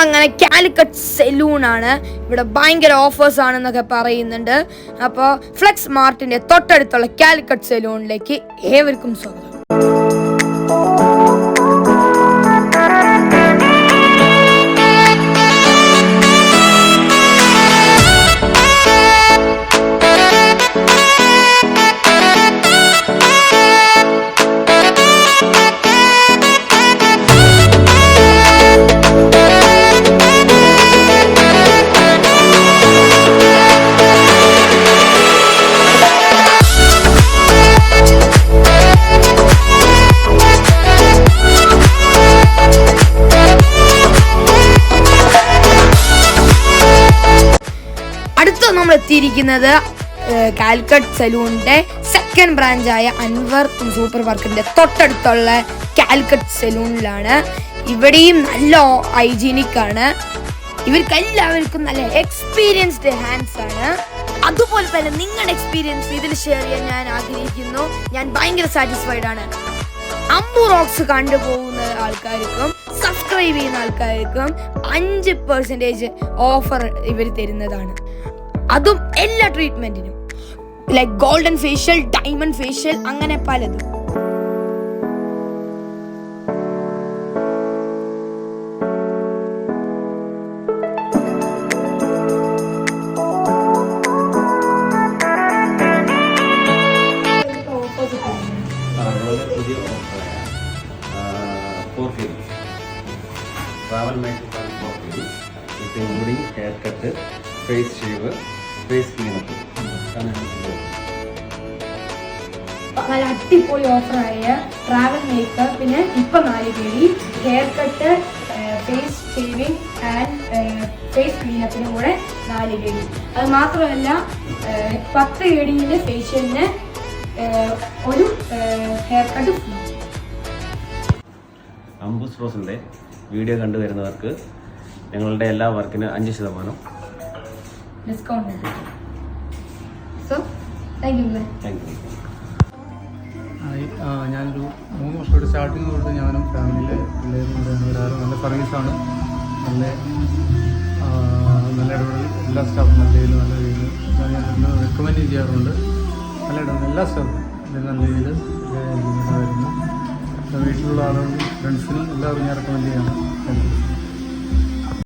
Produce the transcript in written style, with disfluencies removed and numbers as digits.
നമ്മളങ്ങനെ കാലിക്കറ്റ് സെലൂണാണ്. ഇവിടെ ഭയങ്കര ഓഫേഴ്സ് ആണെന്നൊക്കെ പറയുന്നുണ്ട്. അപ്പോൾ ഫ്ലെക്സ് മാർട്ടിൻ്റെ തൊട്ടടുത്തുള്ള കാലിക്കറ്റ് സെലൂണിലേക്ക് ഏവർക്കും സ്വാഗതം. നമ്മൾ എത്തിയിരിക്കുന്നത് കാലിക്കറ്റ് സലൂണിന്റെ സെക്കൻഡ് ബ്രാഞ്ചായ അൻവർ സൂപ്പർ മാർക്കറ്റിന്റെ തൊട്ടടുത്തുള്ള കാലിക്കറ്റ് സലൂണിലാണ്. ഇവിടെയും നല്ല ഹൈജീനിക് ആണ്. ഇവർക്ക് എല്ലാവർക്കും നല്ല എക്സ്പീരിയൻസ്ഡ് ഹാൻഡ്സ് ആണ്. അതുപോലെ തന്നെ നിങ്ങളുടെ എക്സ്പീരിയൻസ് ഇതിൽ ഷെയർ ചെയ്യാൻ ഞാൻ ആഗ്രഹിക്കുന്നു. ഞാൻ ഭയങ്കര സാറ്റിസ്ഫൈഡ് ആണ്. അമ്പു റോക്സ് കണ്ടുപോകുന്ന ആൾക്കാർക്കും സബ്സ്ക്രൈബ് ചെയ്യുന്ന ആൾക്കാർക്കും 5% ഓഫർ ഇവർ തരുന്നതാണ്. അതും എല്ലാ ട്രീറ്റ്മെന്റിനും, like golden facial, diamond facial, അങ്ങനെ പലതും. Travel makeup and 4 feels with including hair cut, face shave, face cleanup. നല്ല അടിപൊളി ഓഫറായ ട്രാവൽ മേക്കപ്പ്, പിന്നെ ഇപ്പം 4 കേടി hair cut, face shaving and face ക്ലീനപ്പിനും കൂടെ 4 കേടി. അത് മാത്രമല്ല 10 കേടിയിൽ ഫേഷ്യലിന് ഒരു ഹെയർ കട്ട് ഫ്രീ. അംബുസ് റോസിൻ്റെ വീഡിയോ കണ്ടുവരുന്നവർക്ക് ഞങ്ങളുടെ എല്ലാ വർക്കിന് 5% ഡിസ്കൗണ്ട്. So thank you. ഞാനൊരു 3 വർഷമായിട്ട് സ്റ്റാർട്ടിങ് തൊട്ട് ഞാനും ഫാമിലിയിലെ പിള്ളേരും കൂടെ വരാറ്. നല്ല സർവീസാണ്, നല്ല ഇടപെടൽ. എല്ലാ സ്റ്റാഫും നല്ല രീതിയിൽ ഞാൻ റെക്കമെൻഡ് ചെയ്യാറുണ്ട്. നല്ല ഇടപെടൽ എല്ലാ സ്റ്റാഫും നല്ല രീതിയിൽ വരുന്നു. വീട്ടിലുള്ള ആളുകൾക്കും ഫ്രണ്ട്സിനും എല്ലാവരും ഞാൻ റെക്കമെൻഡ് ചെയ്യാറ്.